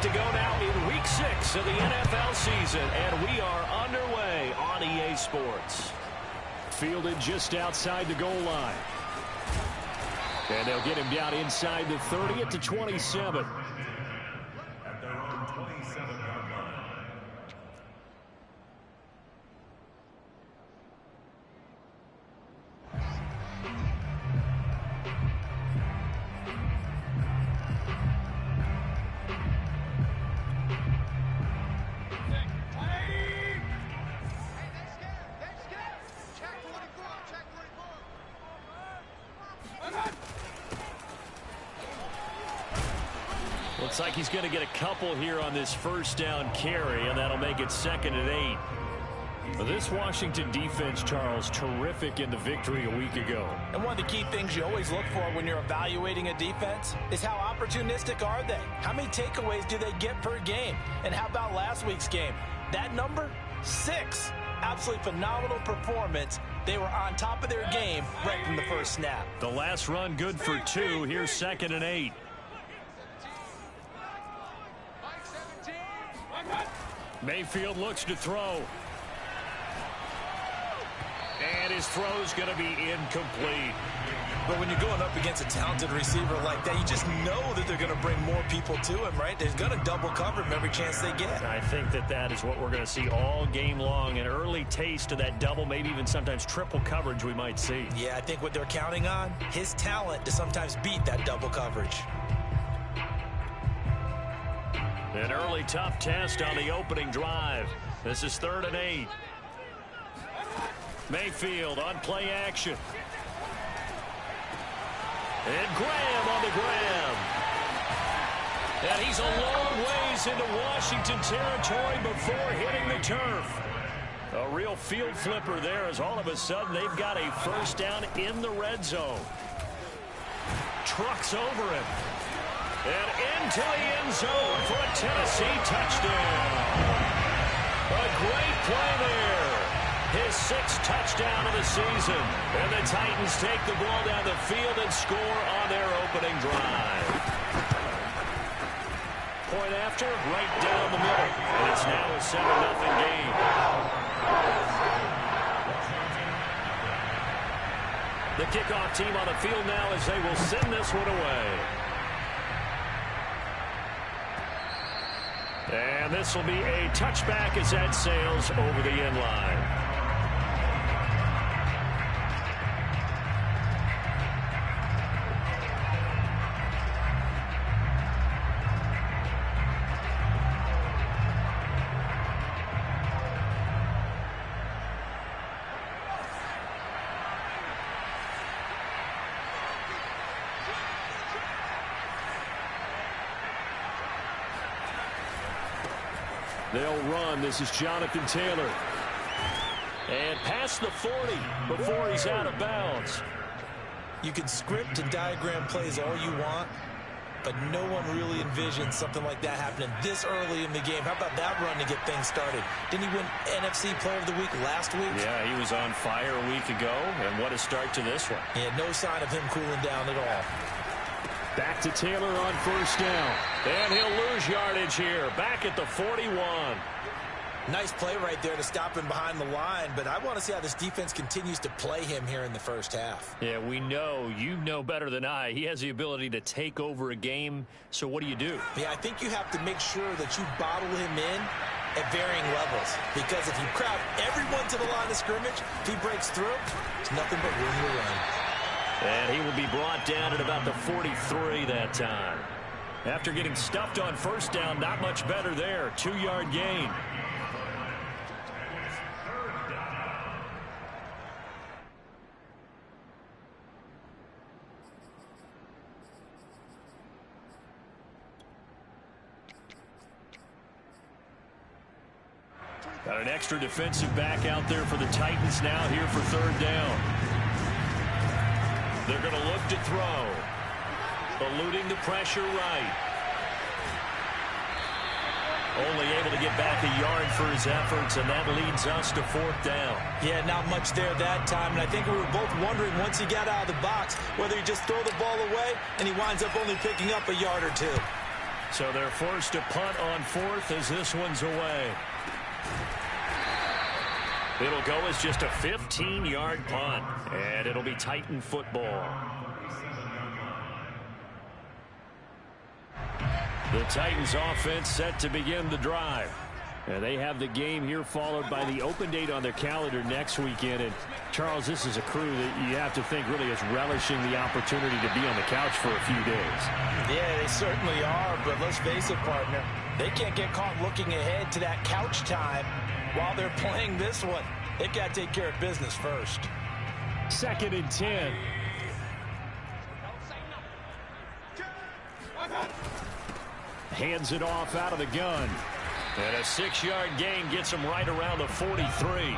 to go now in Week 6 of the NFL season, and we are underway on EA Sports. Fielded just outside the goal line. And they'll get him down inside the 30 at the 27. At their own 27-yard line. Looks like he's going to get a couple here on this first down carry, and that'll make it 2nd and 8. This Washington defense, Charles, terrific in the victory a week ago. And one of the key things you always look for when you're evaluating a defense is how opportunistic are they? How many takeaways do they get per game? And how about last week's game? That number, 6. Absolutely phenomenal performance. They were on top of their game right from the first snap. The last run good for 2. Here's 2nd and 8. Mayfield looks to throw. And his throw's going to be incomplete. But when you're going up against a talented receiver like that, you just know that they're going to bring more people to him, right? They're going to double cover him every chance they get. I think that is what we're going to see all game long. An early taste of that double, maybe even sometimes triple coverage we might see. Yeah, I think what they're counting on, his talent to sometimes beat that double coverage. An early tough test on the opening drive. This is 3rd and 8. Mayfield on play action. And Graham on the grab. And he's a long ways into Washington territory before hitting the turf. A real field flipper there as all of a sudden they've got a first down in the red zone. Trucks over him. And into the end zone for a Tennessee touchdown. A great play there. His 6th touchdown of the season. And the Titans take the ball down the field and score on their opening drive. Point after, right down the middle. And it's now a 7-0 game. The kickoff team on the field now as they will send this one away. And this will be a touchback as that sails over the end line. They'll run. This is Jonathan Taylor. And past the 40 before he's out of bounds. You can script and diagram plays all you want, but no one really envisions something like that happening this early in the game. How about that run to get things started? Didn't he win NFC Player of the Week last week? Yeah, he was on fire a week ago, and what a start to this one. Yeah, no sign of him cooling down at all. Back to Taylor on first down. And he'll lose yardage here. Back at the 41. Nice play right there to stop him behind the line, but I want to see how this defense continues to play him here in the first half. Yeah, we know. You know better than I. He has the ability to take over a game, so what do you do? Yeah, I think you have to make sure that you bottle him in at varying levels, because if you crowd everyone to the line of scrimmage, if he breaks through, it's nothing but room to run. And he will be brought down at about the 43 that time. After getting stuffed on first down, not much better there. 2-yard gain. Got an extra defensive back out there for the Titans now here for 3rd down. They're going to look to throw. Eluding the pressure right. Only able to get back a yard for his efforts, and that leads us to 4th down. Yeah, not much there that time, and I think we were both wondering once he got out of the box whether he just throw the ball away and he winds up only picking up a yard or 2. So they're forced to punt on fourth as this one's away. It'll go as just a 15-yard punt, and it'll be Titan football. The Titans offense set to begin the drive. And they have the game here followed by the open date on their calendar next weekend. And, Charles, this is a crew that you have to think really is relishing the opportunity to be on the couch for a few days. Yeah, they certainly are, but let's face it, partner. They can't get caught looking ahead to that couch time while they're playing this one. They've got to take care of business first. 2nd and 10. Hands it off out of the gun. And a 6-yard gain gets him right around the 43.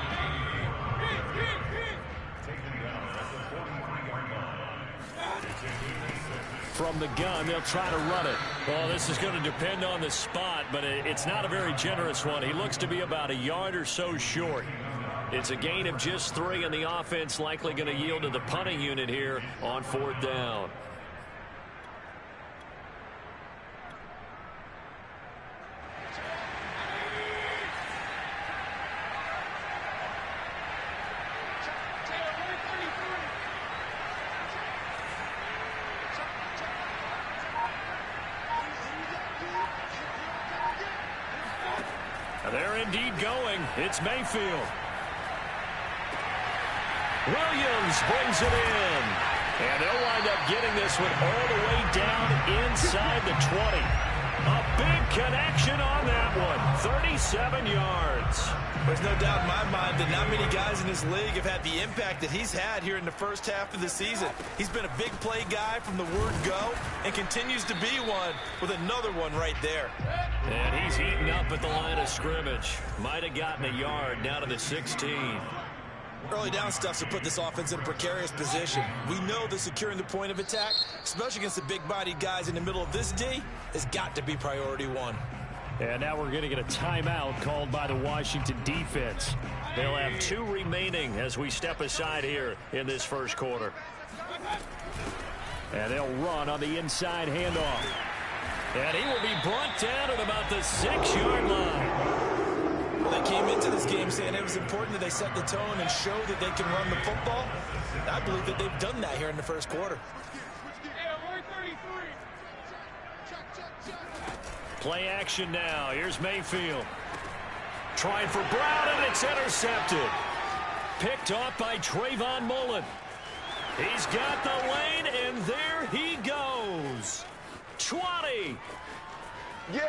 From the gun, they'll try to run it. Well, this is going to depend on the spot, but it's not a very generous one. He looks to be about a yard or so short. It's a gain of just 3, and the offense likely going to yield to the punting unit here on 4th down. They're indeed going. It's Mayfield. Williams brings it in. And they'll wind up getting this one all the way down inside the 20. A big connection on that one. 37 yards. There's no doubt in my mind that not many guys in this league have had the impact that he's had here in the first half of the season. He's been a big play guy from the word go and continues to be one with another one right there. And he's eaten up at the line of scrimmage. Might have gotten a yard down to the 16. Early down stuff to put this offense in a precarious position. We know that securing the point of attack, especially against the big-bodied guys in the middle of this D, has got to be priority one. And now we're going to get a timeout called by the Washington defense. They'll have 2 remaining as we step aside here in this first quarter. And they'll run on the inside handoff. And he will be brought down at about the 6-yard line. Well, they came into this game saying it was important that they set the tone and show that they can run the football. I believe that they've done that here in the first quarter. Play action now. Here's Mayfield. Trying for Brown, and it's intercepted. Picked off by Trayvon Mullen. He's got the lane, and there he goes. 20.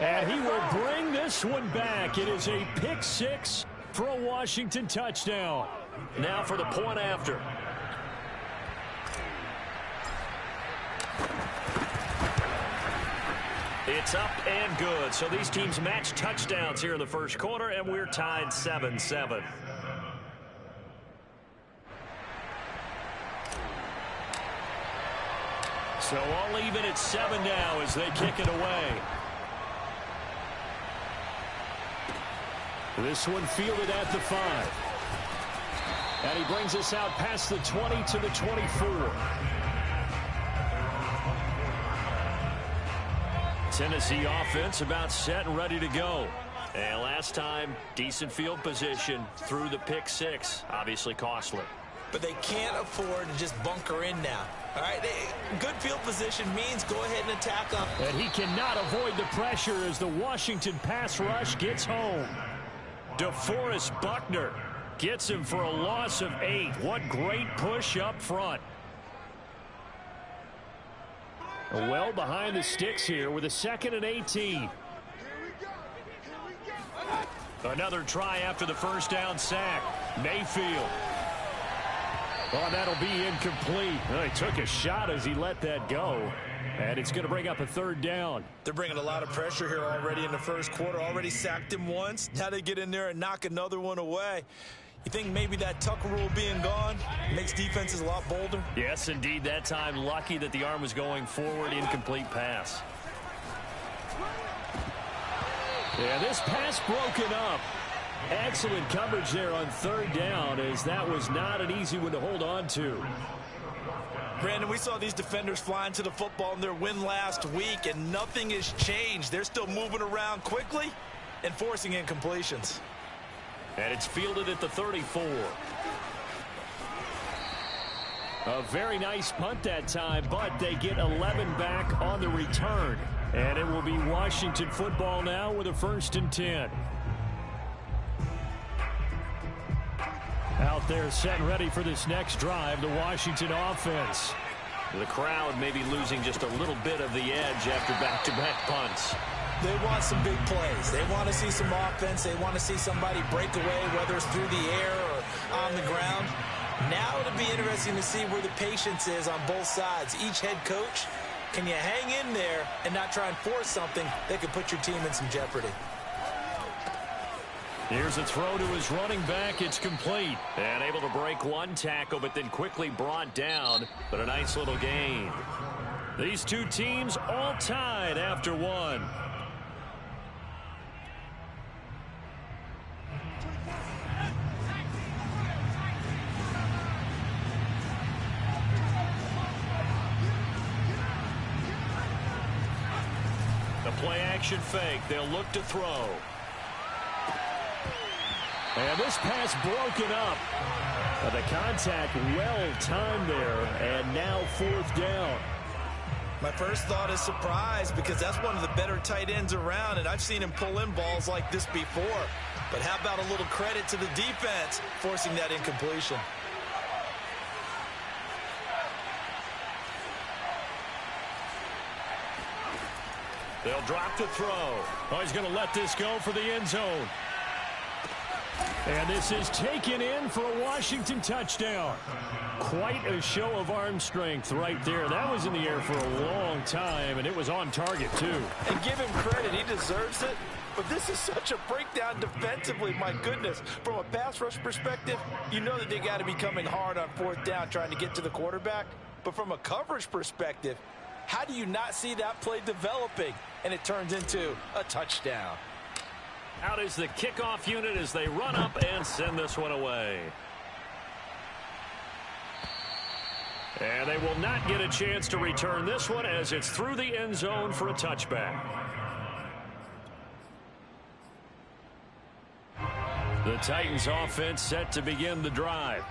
And he will bring this one back. It is a pick 6 for a Washington touchdown. Now for the point after. It's up and good. So these teams match touchdowns here in the first quarter, and we're tied 7-7. So all even at 7 now as they kick it away. This one fielded at the 5. And he brings us out past the 20 to the 24. Tennessee offense about set and ready to go. And last time, decent field position through the pick 6. Obviously costly. But they can't afford to just bunker in now. All right, good field position means go ahead and attack them. And he cannot avoid the pressure as the Washington pass rush gets home. DeForest Buckner gets him for a loss of 8. What great push up front. Well behind the sticks here with a 2nd and 18. Another try after the first down sack. Mayfield. Oh, that'll be incomplete. Well, he took a shot as he let that go. And it's going to bring up a 3rd down. They're bringing a lot of pressure here already in the first quarter. Already sacked him once. Now they get in there and knock another one away. You think maybe that Tucker rule being gone makes defenses a lot bolder? Yes, indeed. That time, lucky that the arm was going forward. Incomplete pass. Yeah, this pass broken up. Excellent coverage there on 3rd down, as that was not an easy one to hold on to. Brandon, we saw these defenders flying to the football in their win last week, and nothing has changed. They're still moving around quickly and forcing incompletions. And it's fielded at the 34. A very nice punt that time, but they get 11 back on the return. And it will be Washington football now with a 1st and 10. Out there set and ready for this next drive, the Washington offense. The crowd may be losing just a little bit of the edge after back-to-back punts. They want some big plays. They want to see some offense. They want to see somebody break away, whether it's through the air or on the ground. Now it'll be interesting to see where the patience is on both sides. Each head coach, can you hang in there and not try and force something that could put your team in some jeopardy? Here's a throw to his running back. It's complete. And able to break one tackle, but then quickly brought down. But a nice little gain. These two teams all tied after one. The play action fake. They'll look to throw. And this pass broken up. The contact well timed there, and now 4th down. My first thought is surprise, because that's one of the better tight ends around, and I've seen him pull in balls like this before. But how about a little credit to the defense forcing that incompletion? They'll drop the throw. Oh, he's going to let this go for the end zone. And this is taken in for a Washington touchdown. Quite a show of arm strength right there. That was in the air for a long time, and it was on target, too. And give him credit. He deserves it. But this is such a breakdown defensively, my goodness. From a pass rush perspective, you know that they got to be coming hard on 4th down trying to get to the quarterback. But from a coverage perspective, how do you not see that play developing? And it turns into a touchdown. Out is the kickoff unit as they run up and send this one away. And they will not get a chance to return this one as it's through the end zone for a touchback. The Titans offense set to begin the drive.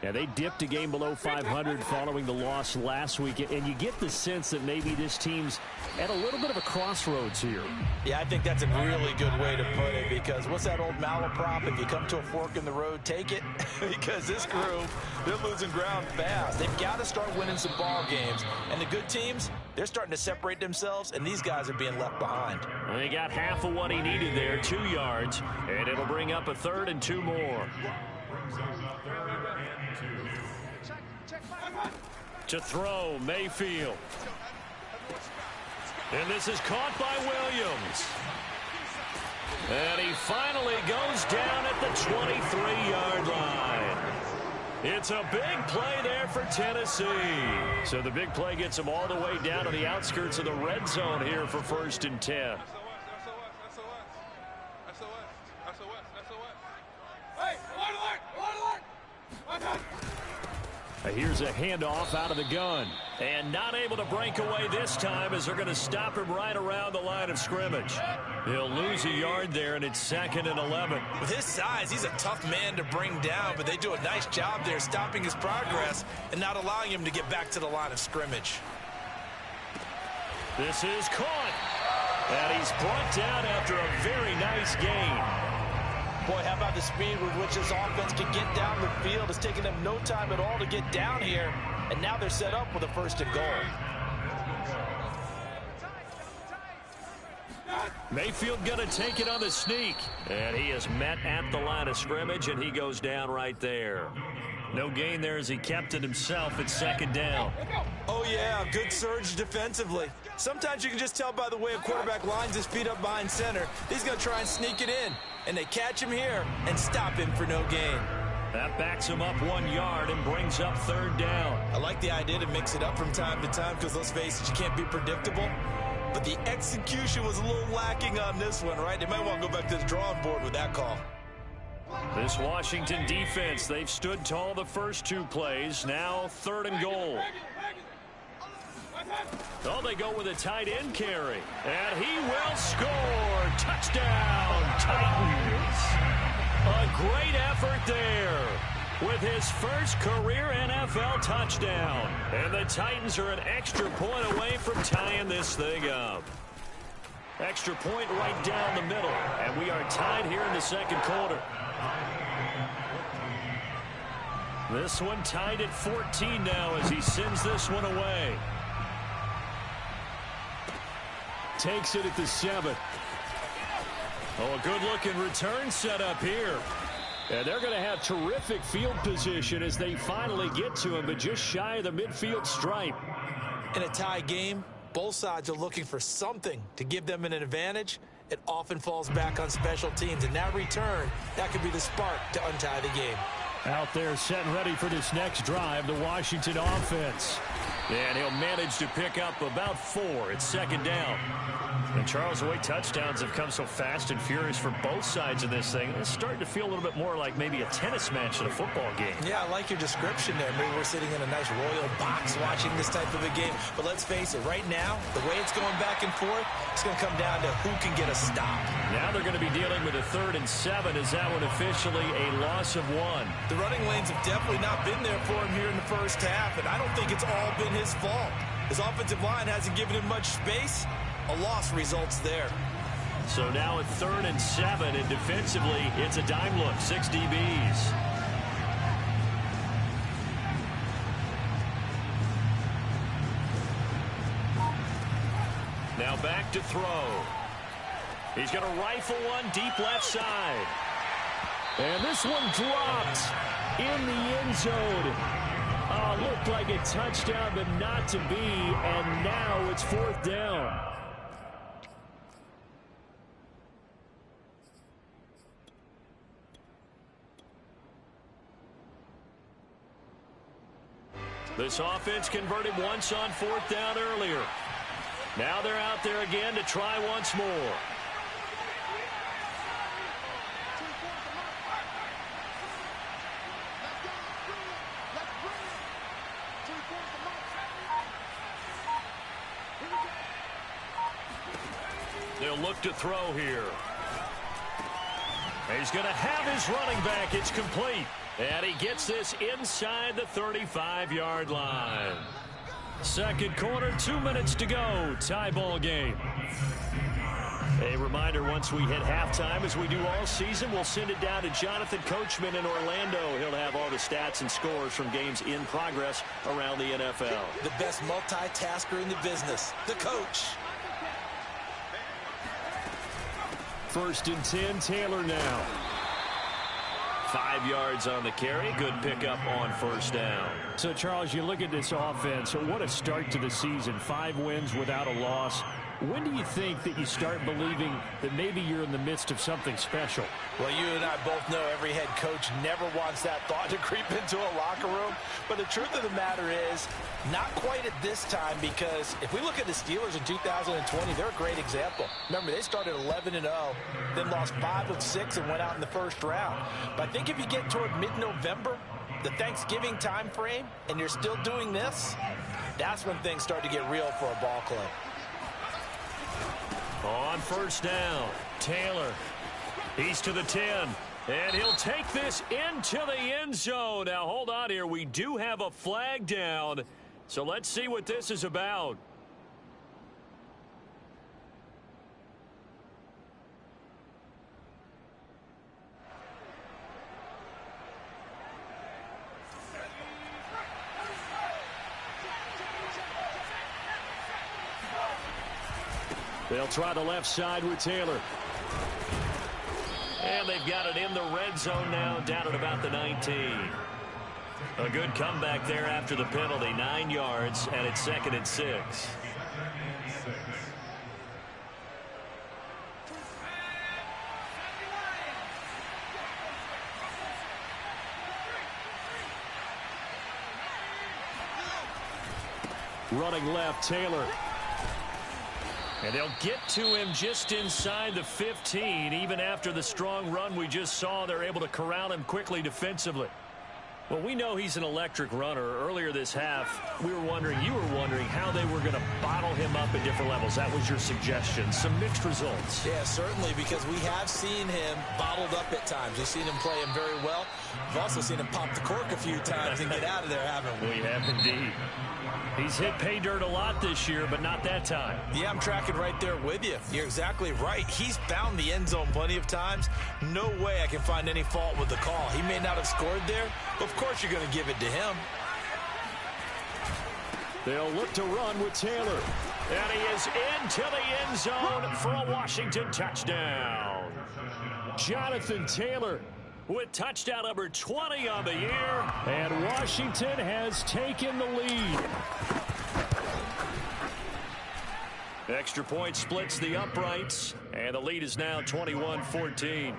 Yeah, they dipped a game below 500 following the loss last week, and you get the sense that maybe this team's at a little bit of a crossroads here. Yeah, I think that's a really good way to put it, because what's that old malaprop? If you come to a fork in the road, take it. Because this group, they're losing ground fast. They've got to start winning some ball games. And the good teams, they're starting to separate themselves, and these guys are being left behind. Well, he got half of what he needed there, 2 yards, and it'll bring up a 3rd and 2 more. To throw, Mayfield. And this is caught by Williams. And he finally goes down at the 23-yard line. It's a big play there for Tennessee. So the big play gets them all the way down to the outskirts of the red zone here for 1st and 10. Here's a handoff out of the gun. And not able to break away this time as they're going to stop him right around the line of scrimmage. He'll lose a yard there, and it's 2nd and 11. With his size, he's a tough man to bring down, but they do a nice job there stopping his progress and not allowing him to get back to the line of scrimmage. This is caught. And he's brought down after a very nice gain. Boy, how about the speed with which this offense can get down the field? It's taken them no time at all to get down here, and now they're set up with a 1st and goal. Mayfield going to take it on the sneak. And he is met at the line of scrimmage, and he goes down right there. No gain there as he kept it himself at 2nd down. Oh, yeah, good surge defensively. Sometimes you can just tell by the way a quarterback lines his feet up behind center. He's going to try and sneak it in. And they catch him here and stop him for no gain. That backs him up 1 yard and brings up 3rd down. I like the idea to mix it up from time to time because, let's face it, you can't be predictable. But the execution was a little lacking on this one, right? They might want to go back to the drawing board with that call. This Washington defense, they've stood tall the first 2 plays. Now 3rd and goal. Oh, they go with a tight end carry. And he will score. Touchdown, Titans. A great effort there with his first career NFL touchdown. And the Titans are an extra point away from tying this thing up. Extra point right down the middle. And we are tied here in the second quarter. This one tied at 14 now as he sends this one away. Takes it at the 7. Oh, a good-looking return set up here. And they're going to have terrific field position as they finally get to him, but just shy of the midfield stripe. In a tie game, both sides are looking for something to give them an advantage. It often falls back on special teams, and that return, that could be the spark to untie the game. Out there set and ready for this next drive, the Washington offense. And he'll manage to pick up about 4. It's second down. And Charles, the way touchdowns have come so fast and furious for both sides of this thing, it's starting to feel a little bit more like maybe a tennis match than a football game. Yeah, I like your description there. Maybe we're sitting in a nice royal box watching this type of a game. But let's face it, right now, the way it's going back and forth, it's going to come down to who can get a stop. Now they're going to be dealing with a 3rd and 7. Is that one officially a loss of 1? The running lanes have definitely not been there for him here in the first half, and I don't think it's all been his fault. His offensive line hasn't given him much space. A loss results there. So now a 3rd and 7, and defensively, it's a dime look, 6 DBs. Now back to throw. He's going to rifle one deep left side. And this one dropped in the end zone. Looked like a touchdown, but not to be, and now it's 4th down. This offense converted once on 4th down earlier. Now they're out there again to try once more. They'll look to throw here. He's going to have his running back. It's complete. And he gets this inside the 35-yard line. Second quarter, 2 minutes to go. Tie ball game. A reminder, once we hit halftime, as we do all season, we'll send it down to Jonathan Coachman in Orlando. He'll have all the stats and scores from games in progress around the NFL. The best multitasker in the business, the coach. 1st and 10, Taylor now. 5 yards on the carry. Good pickup on 1st down. So, Charles, you look at this offense. So what a start to the season. 5 wins without a loss. When do you think that you start believing that maybe you're in the midst of something special? Well, you and I both know every head coach never wants that thought to creep into a locker room. But the truth of the matter is, not quite at this time, because if we look at the Steelers in 2020, they're a great example. Remember, they started 11-0, then lost 5 of 6 and went out in the first round. But I think if you get toward mid-November, the Thanksgiving time frame, and you're still doing this, that's when things start to get real for a ball club. On 1st down, Taylor. He's to the 10. And he'll take this into the end zone. Now, hold on here. We do have a flag down. So let's see what this is about. They'll try the left side with Taylor. And they've got it in the red zone now, down at about the 19. A good comeback there after the penalty, 9 yards, and it's 2nd and 6. Running left, Taylor. And they'll get to him just inside the 15. Even after the strong run we just saw, they're able to corral him quickly defensively. Well, we know he's an electric runner. Earlier this half, you were wondering how they were going to bottle him up at different levels. That was your suggestion. Some mixed results. Yeah, certainly, because we have seen him bottled up at times. We've seen him play him very well. We've also seen him pop the cork a few times and get out of there, haven't we? We have indeed. He's hit pay dirt a lot this year, but not that time. Yeah, I'm tracking right there with you. You're exactly right. He's found the end zone plenty of times. No way I can find any fault with the call. He may not have scored there, but of course you're going to give it to him. They'll look to run with Taylor. And he is into the end zone for a Washington touchdown. Jonathan Taylor with touchdown number 20 on the year. And Washington has taken the lead. Extra point splits the uprights. And the lead is now 21-14.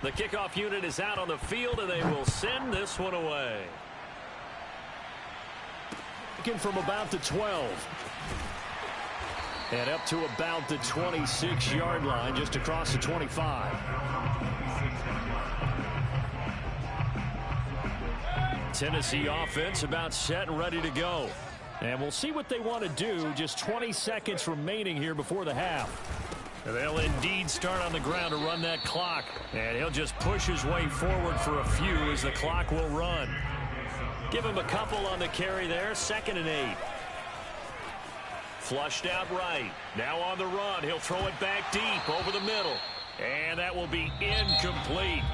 The kickoff unit is out on the field, and they will send this one away. Taken from about the 12. And up to about the 26-yard line, just across the 25. Tennessee offense about set and ready to go. And we'll see what they want to do. Just 20 seconds remaining here before the half. They'll indeed start on the ground to run that clock. And he'll just push his way forward for a few as the clock will run. Give him a couple on the carry there. 2nd and 8. Flushed out right. Now on the run. He'll throw it back deep over the middle. And that will be incomplete.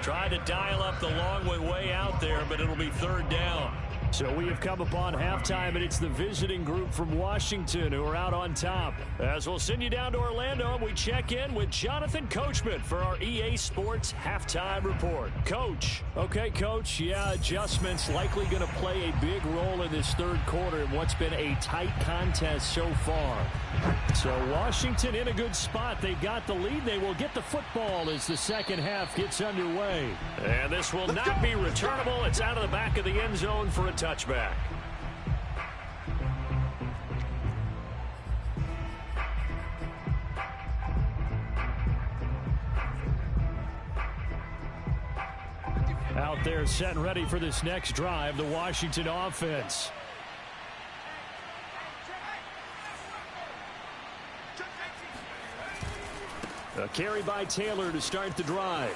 Tried to dial up the long way out there, but it'll be 3rd down. So we have come upon halftime, and it's the visiting group from Washington who are out on top. As we'll send you down to Orlando, we check in with Jonathan Coachman for our EA Sports Halftime Report. Coach. Okay, Coach. Yeah, adjustments likely going to play a big role in this 3rd quarter in what's been a tight contest so far. So Washington in a good spot. They've got the lead. They will get the football as the 2nd half gets underway. And this will not be returnable. It's out of the back of the end zone for a touchback. Out there set and ready for this next drive, the Washington offense. A carry by Taylor to start the drive.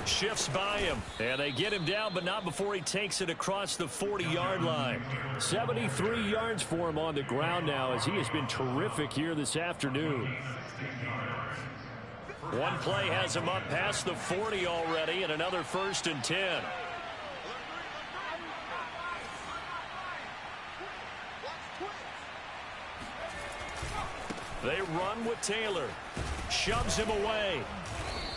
Shifts by him, and they get him down, but not before he takes it across the 40-yard line. 73 yards for him on the ground now, as he has been terrific here this afternoon. One play has him up past the 40 already, and another 1st and 10. They run with Taylor. Shoves him away.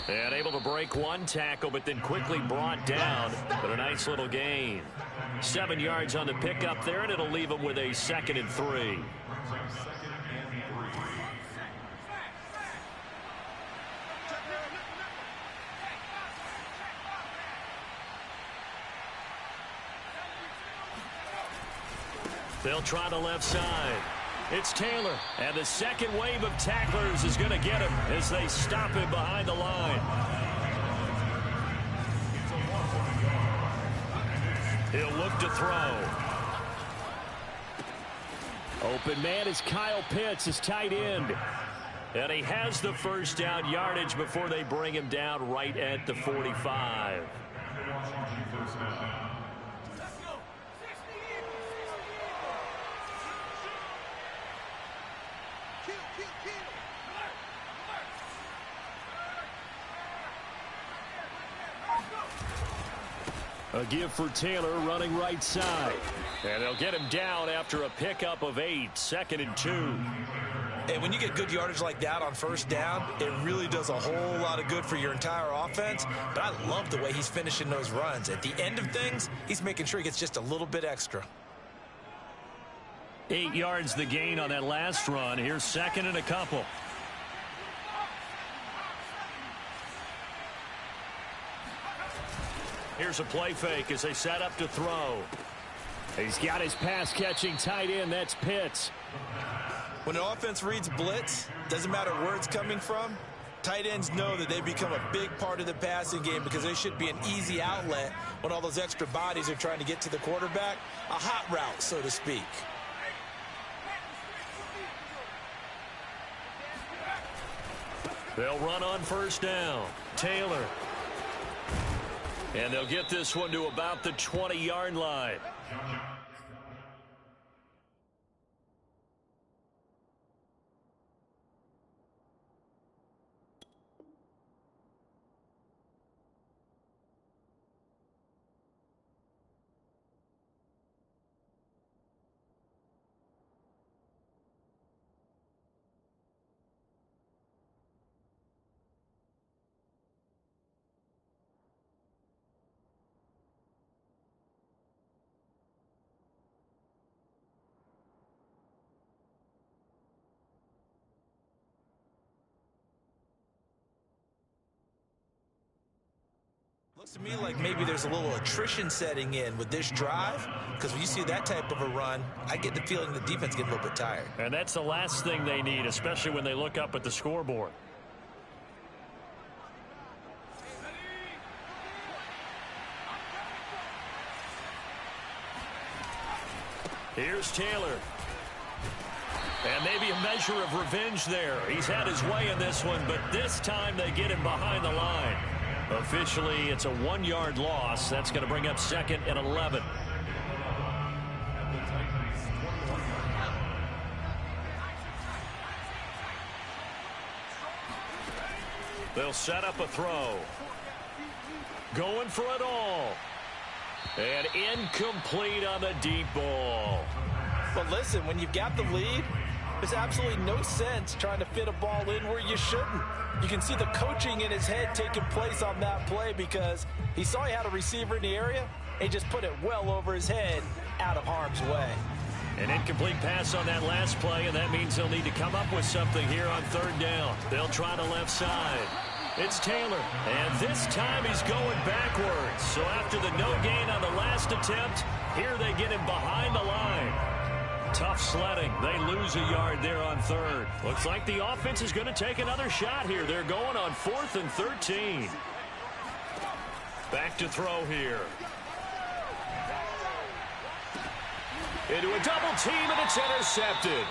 And able to break one tackle, but then quickly brought down. But a nice little gain. 7 yards on the pickup there, and it'll leave him with a 2nd and 3. They'll try the left side. It's Taylor, and the 2nd wave of tacklers is going to get him as they stop him behind the line. He'll look to throw. Open man is Kyle Pitts, his tight end. And he has the 1st down yardage before they bring him down right at the 45. A give for Taylor running right side. And they'll get him down after a pickup of 8. 2nd and 2. And when you get good yardage like that on 1st down, it really does a whole lot of good for your entire offense. But I love the way he's finishing those runs. At the end of things, he's making sure he gets just a little bit extra. 8 yards the gain on that last run. Here's 2nd and a couple. Here's a play fake as they set up to throw. He's got his pass-catching tight end. That's Pitts. When an offense reads blitz, doesn't matter where it's coming from, tight ends know that they become a big part of the passing game because they should be an easy outlet when all those extra bodies are trying to get to the quarterback. A hot route, so to speak. They'll run on first down. Taylor. And they'll get this one to about the 20-yard line. Looks to me like maybe there's a little attrition setting in with this drive, because when you see that type of a run, I get the feeling the defense gets a little bit tired. And that's the last thing they need, especially when they look up at the scoreboard. Here's Taylor. And maybe a measure of revenge there. He's had his way in this one, but this time they get him behind the line. Officially, it's a 1-yard loss. That's going to bring up 2nd and 11. They'll set up a throw. Going for it all. And incomplete on the deep ball. But listen, when you've got the lead, there's absolutely no sense trying to fit a ball in where you shouldn't. You can see the coaching in his head taking place on that play because he saw he had a receiver in the area and just put it well over his head out of harm's way. An incomplete pass on that last play, and that means they'll need to come up with something here on 3rd down. They'll try the left side. It's Taylor, and this time he's going backwards. So after the no gain on the last attempt, here they get him behind the line. Tough sledding. They lose a yard there on 3rd. Looks like the offense is going to take another shot here. They're going on 4th and 13. Back to throw here. Into a double team, and it's intercepted.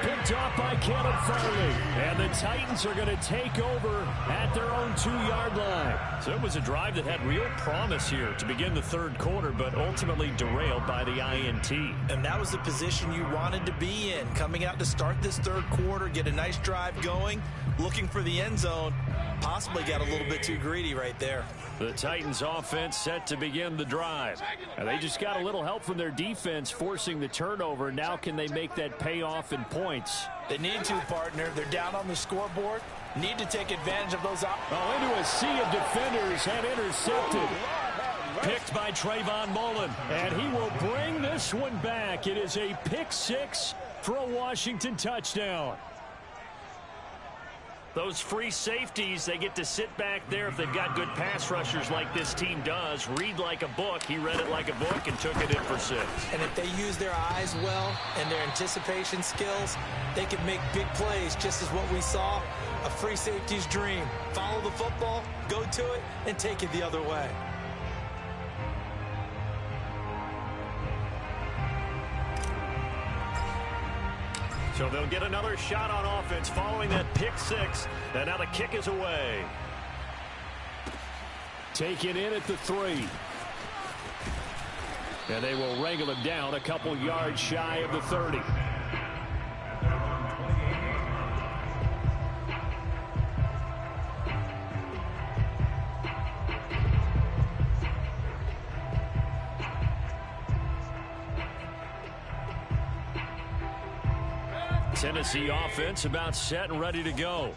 Picked off by Caleb Farley. And the Titans are going to take over at their own 2-yard line. So it was a drive that had real promise here to begin the 3rd quarter, but ultimately derailed by the INT. And that was the position you wanted to be in. Coming out to start this 3rd quarter, get a nice drive going, looking for the end zone. Possibly got a little bit too greedy right there. The Titans offense set to begin the drive. And they just got a little help from their defense forcing the turnover. Now can they make that pay off in points? They need to, partner. They're down on the scoreboard. Need to take advantage of those. Into a sea of defenders and intercepted. Picked by Trayvon Mullen. And he will bring this one back. It is a pick 6 for a Washington touchdown. Those free safeties, they get to sit back there if they've got good pass rushers like this team does. Read like a book. He read it like a book and took it in for 6. And if they use their eyes well and their anticipation skills, they can make big plays, just as what we saw, a free safety's dream. Follow the football, go to it, and take it the other way. So they'll get another shot on offense following that pick 6. And now the kick is away. Taken in at the 3. And they will wrangle him down a couple yards shy of the 30. Tennessee offense about set and ready to go.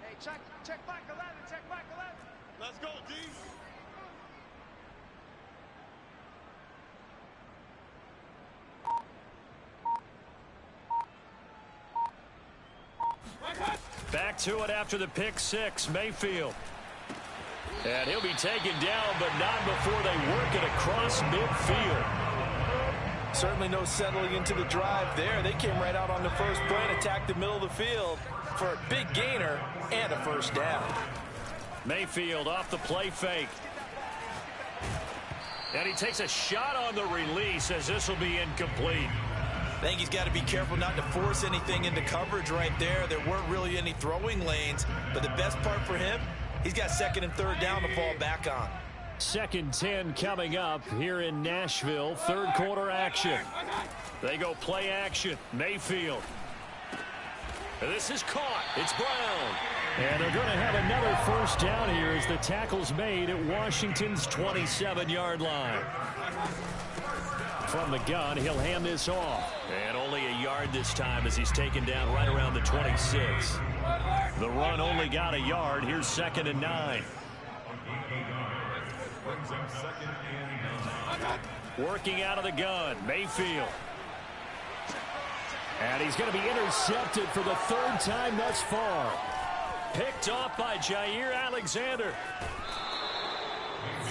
Hey, check back 11, check back 11. Let's go, D. Back to it after the pick 6. Mayfield. And he'll be taken down, but not before they work it across midfield. Certainly no settling into the drive there. They came right out on the first play and attacked the middle of the field for a big gainer and a first down. Mayfield off the play fake. And he takes a shot on the release as this will be incomplete. I think he's got to be careful not to force anything into coverage right there. There weren't really any throwing lanes, but the best part for him, he's got second and third down to fall back on. 2nd and 10 coming up here in Nashville. Third quarter action. They go play action. Mayfield. This is caught. It's Brown. And they're going to have another first down here as the tackle's made at Washington's 27-yard line. From the gun, he'll hand this off. And only a yard this time as he's taken down right around the 26. The run only got a yard. Here's 2nd and 9. Working out of the gun, Mayfield. And he's going to be intercepted for the third time thus far. Picked off by Jair Alexander.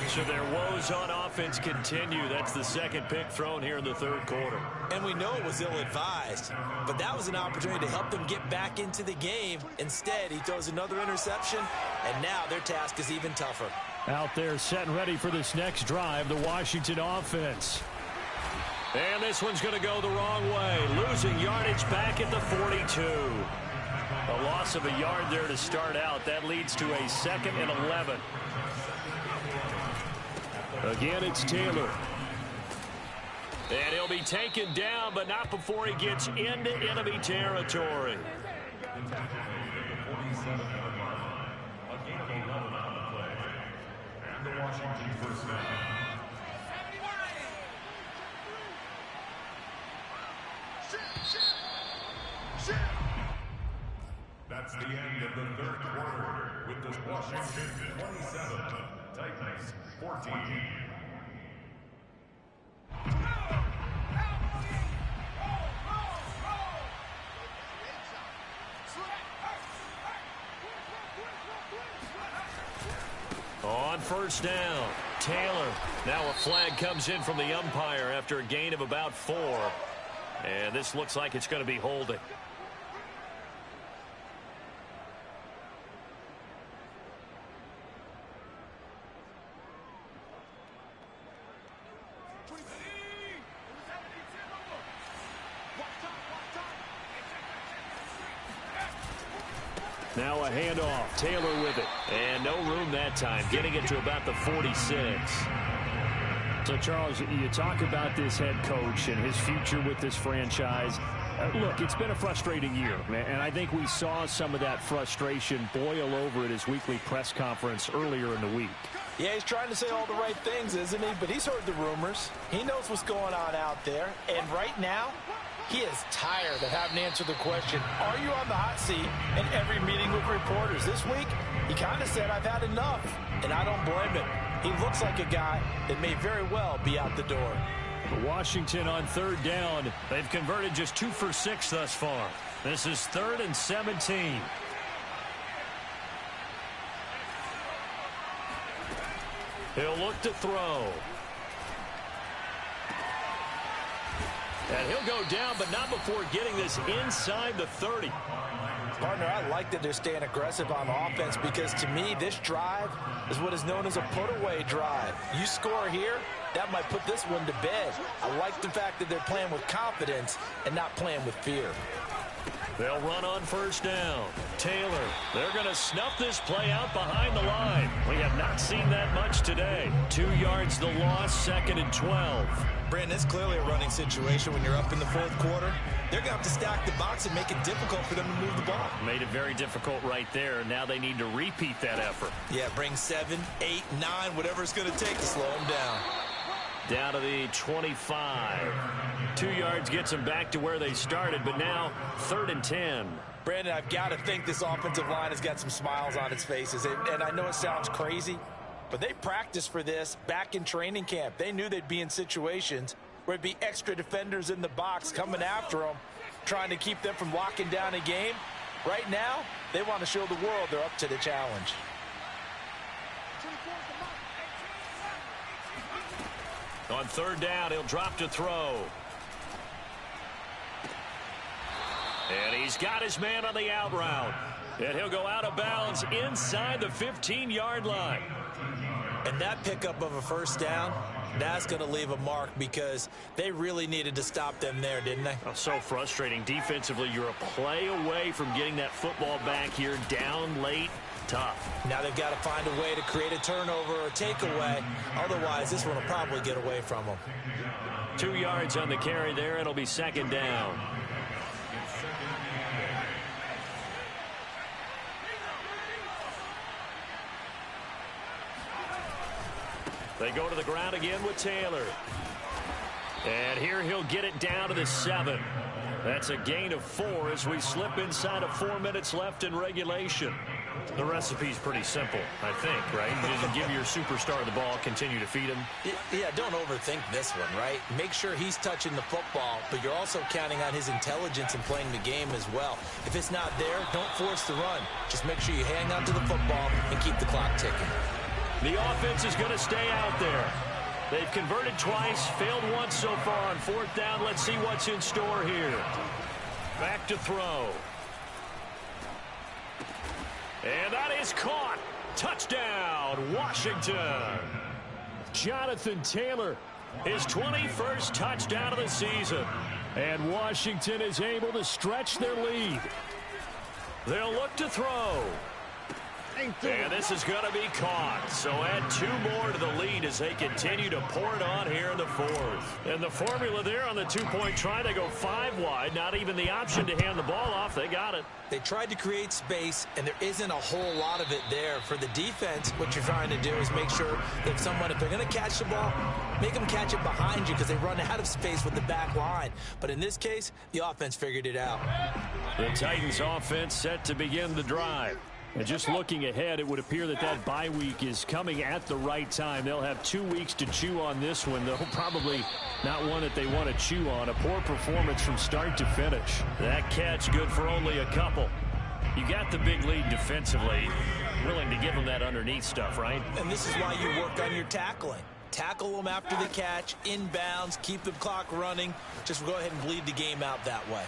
So their woes on offense continue. That's the second pick thrown here in the third quarter. And we know it was ill-advised, but that was an opportunity to help them get back into the game. Instead, he throws another interception, and now their task is even tougher. Out there set and ready for this next drive, the Washington offense. And this one's going to go the wrong way. Losing yardage back at the 42. A loss of a yard there to start out. That leads to a 2nd and 11. Again, it's Taylor. And he'll be taken down, but not before he gets into enemy territory. Washington first down. That's the end of the third quarter with the Washington 27, Titans 14. On first down, Taylor. Now a flag comes in from the umpire after a gain of about 4. And this looks like it's going to be holding. Now a handoff. Taylor with it. And no room that time. Getting it to about the 46. So, Charles, you talk about this head coach and his future with this franchise. Look, it's been a frustrating year, and I think we saw some of that frustration boil over at his weekly press conference earlier in the week. Yeah, he's trying to say all the right things, isn't he? But he's heard the rumors. He knows what's going on out there. And right now, he is tired of having to answer the question, are you on the hot seat in every meeting with reporters? This week, he kind of said, I've had enough, and I don't blame him. He looks like a guy that may very well be out the door. Washington on third down. They've converted just 2 for 6 thus far. This is 3rd and 17. He'll look to throw. And he'll go down, but not before getting this inside the 30. Partner, I like that they're staying aggressive on offense because, to me, this drive is what is known as a put-away drive. You score here, that might put this one to bed. I like the fact that they're playing with confidence and not playing with fear. They'll run on first down. Taylor, they're going to snuff this play out behind the line. We have not seen that much today. 2 yards the loss, 2nd and 12. Brandon, it's clearly a running situation when you're up in the fourth quarter. They're going to have to stack the box and make it difficult for them to move the ball. Made it very difficult right there. Now they need to repeat that effort. Yeah, bring 7, 8, 9, whatever it's going to take to slow them down. Down to the 25. 2 yards gets them back to where they started, but now 3rd and 10. Brandon, I've got to think this offensive line has got some smiles on its faces. And I know it sounds crazy, but they practiced for this back in training camp. They knew they'd be in situations where it'd be extra defenders in the box coming after them, trying to keep them from locking down a game. Right now, they want to show the world they're up to the challenge. On third down, he'll drop to throw. And he's got his man on the out route. And he'll go out of bounds inside the 15-yard line. And that pickup of a first down, that's going to leave a mark because they really needed to stop them there, didn't they? Oh, so frustrating. Defensively, you're a play away from getting that football back here down late. Tough. Now they've got to find a way to create a turnover or takeaway. Otherwise, this one will probably get away from them. 2 yards on the carry there. It'll be second down. They go to the ground again with Taylor. And here he'll get it down to the 7. That's a gain of 4 as we slip inside of 4 minutes left in regulation. The recipe's pretty simple, I think, right? You just give your superstar the ball, continue to feed him. Yeah, don't overthink this one, right? Make sure he's touching the football, but you're also counting on his intelligence in playing the game as well. If it's not there, don't force the run. Just make sure you hang on to the football and keep the clock ticking. The offense is going to stay out there. They've converted twice, failed once so far on fourth down. Let's see what's in store here. Back to throw. And that is caught. Touchdown, Washington. Jonathan Taylor, his 21st touchdown of the season. And Washington is able to stretch their lead. They'll look to throw. And this is going to be caught. So add 2 more to the lead as they continue to pour it on here in the fourth. And the formula there on the 2-point try, they go 5 wide. Not even the option to hand the ball off. They got it. They tried to create space, and there isn't a whole lot of it there. For the defense, what you're trying to do is make sure that if they're going to catch the ball, make them catch it behind you because they run out of space with the back line. But in this case, the offense figured it out. The Titans offense set to begin the drive. And just looking ahead, it would appear that that bye week is coming at the right time. They'll have 2 weeks to chew on this one, though probably not one that they want to chew on. A poor performance from start to finish. That catch good for only a couple. You got the big lead defensively. Willing to give them that underneath stuff, right? And this is why you work on your tackling. Tackle them after the catch, inbounds, keep the clock running. Just go ahead and bleed the game out that way.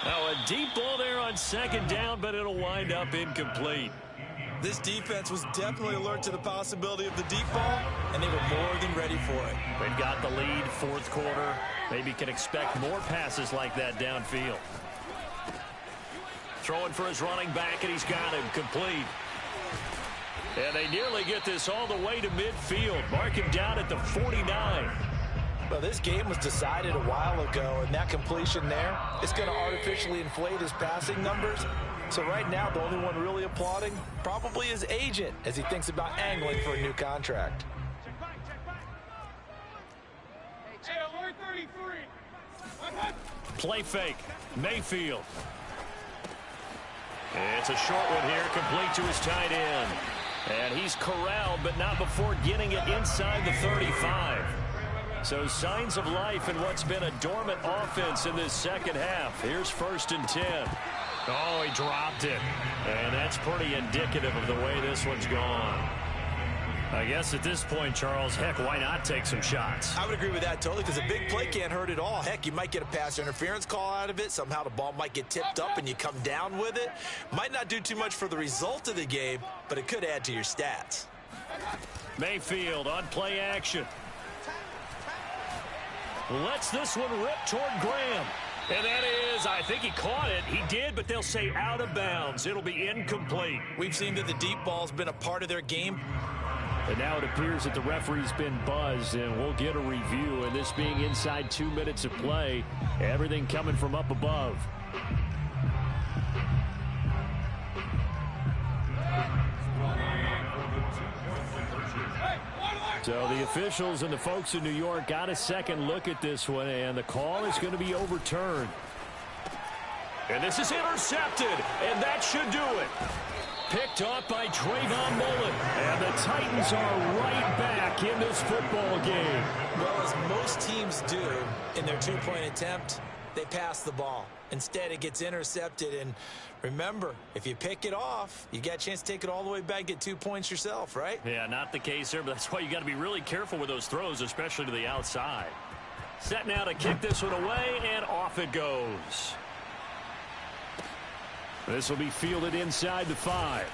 Now a deep ball there on second down, but it'll wind up incomplete. This defense was definitely alert to the possibility of the deep ball, and they were more than ready for it. They've got the lead, fourth quarter. Maybe can expect more passes like that downfield. Throwing for his running back, and he's got him complete. And they nearly get this all the way to midfield. Mark him down at the 49. Well, this game was decided a while ago, and that completion there is going to artificially inflate his passing numbers. So right now, the only one really applauding probably his agent as he thinks about angling for a new contract. Play fake. Mayfield. It's a short one here, complete to his tight end. And he's corralled, but not before getting it inside the 35. So signs of life in what's been a dormant offense in this second half. Here's 1st and 10. Oh, he dropped it. And that's pretty indicative of the way this one's gone. I guess at this point, Charles, heck, why not take some shots? I would agree with that totally because a big play can't hurt at all. Heck, you might get a pass interference call out of it. Somehow the ball might get tipped up and you come down with it. Might not do too much for the result of the game, but it could add to your stats. Mayfield on play action. Lets this one rip toward Graham. And that is, I think he caught it. He did, but they'll say out of bounds. It'll be incomplete. We've seen that the deep ball's been a part of their game. And now it appears that the referee's been buzzed, and we'll get a review. And this being inside 2 minutes of play, everything coming from up above. So the officials and the folks in New York got a second look at this one, and the call is going to be overturned. And this is intercepted, and that should do it. Picked off by Trayvon Mullen, and the Titans are right back in this football game. Well, as most teams do in their 2-point attempt, they pass the ball. Instead, it gets intercepted. And remember, if you pick it off, you got a chance to take it all the way back, get 2 points yourself, right? Yeah, not the case here, but that's why you got to be really careful with those throws, especially to the outside. Set now to kick this one away, and off it goes. This will be fielded inside the 5.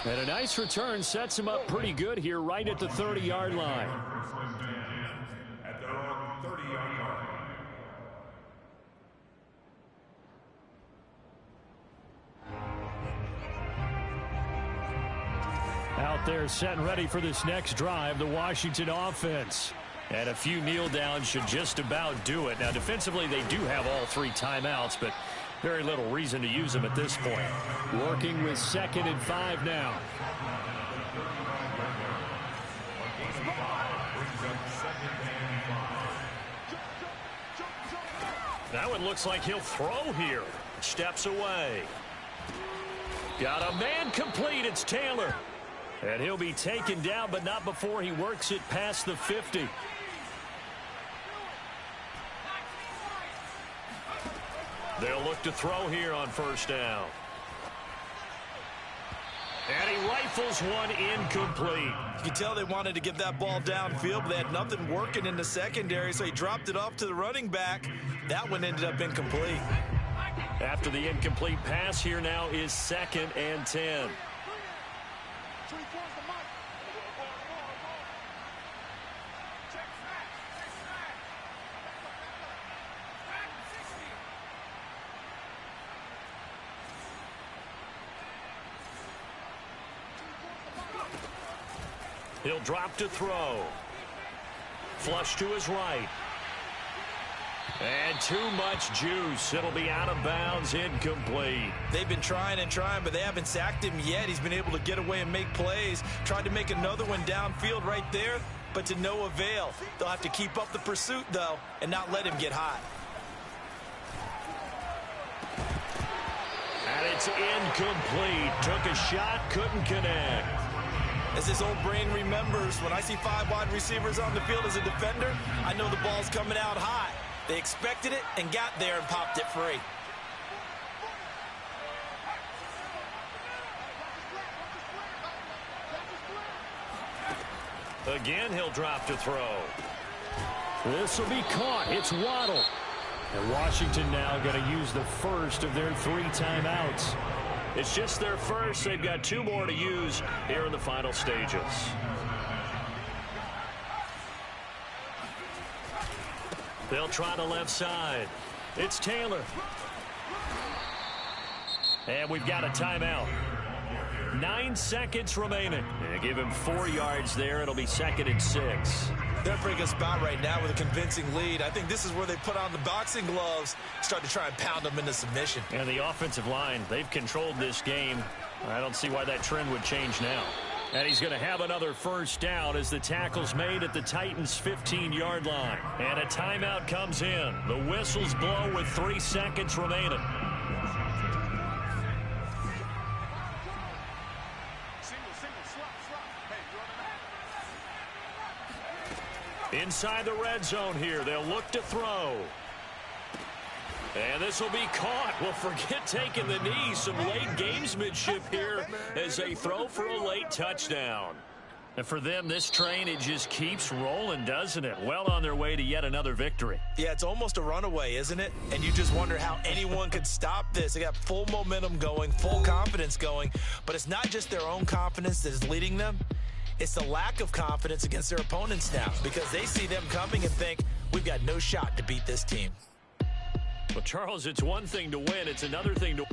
And a nice return sets him up pretty good here right at the 30-yard line. At their own 30-yard line. Out there set and ready for this next drive, the Washington offense. And a few kneel downs should just about do it. Now, defensively, they do have all 3 timeouts, but very little reason to use them at this point. Working with 2nd and 5 now. That one looks like he'll throw here. Steps away. Got a man complete. It's Taylor. And he'll be taken down, but not before he works it past the 50. They'll look to throw here on 1st down. And he rifles one incomplete. You can tell they wanted to get that ball downfield, but they had nothing working in the secondary, so he dropped it off to the running back. That one ended up incomplete. After the incomplete pass, here now is 2nd and 10. He'll drop to throw. Flush to his right. And too much juice. It'll be out of bounds, incomplete. They've been trying and trying, but they haven't sacked him yet. He's been able to get away and make plays. Tried to make another one downfield right there, but to no avail. They'll have to keep up the pursuit, though, and not let him get hot. And it's incomplete. Took a shot, couldn't connect. As his old brain remembers, when I see 5 wide receivers on the field as a defender, I know the ball's coming out high. They expected it and got there and popped it free. Again, he'll drop to throw. This will be caught. It's Waddle. And Washington now going to use the first of their 3 timeouts. It's just their first. They've got 2 more to use here in the final stages. They'll try the left side. It's Taylor. And we've got a timeout. 9 seconds remaining. And give him 4 yards there. It'll be 2nd and 6. They're bringing us about right now with a convincing lead. I think this is where they put on the boxing gloves, start to try and pound them into submission. And the offensive line, they've controlled this game. I don't see why that trend would change now. And he's going to have another first down as the tackle's made at the Titans' 15-yard line. And a timeout comes in. The whistles blow with 3 seconds remaining. Inside the red zone here. They'll look to throw. And this will be caught. Well, forget taking the knee. Some late gamesmanship here as they throw for a late touchdown. And for them, this train, it just keeps rolling, doesn't it? Well on their way to yet another victory. Yeah, it's almost a runaway, isn't it? And you just wonder how anyone could stop this. They got full momentum going, full confidence going. But it's not just their own confidence that is leading them. It's the lack of confidence against their opponents now, because they see them coming and think, we've got no shot to beat this team. Well, Charles, it's one thing to win. It's another thing to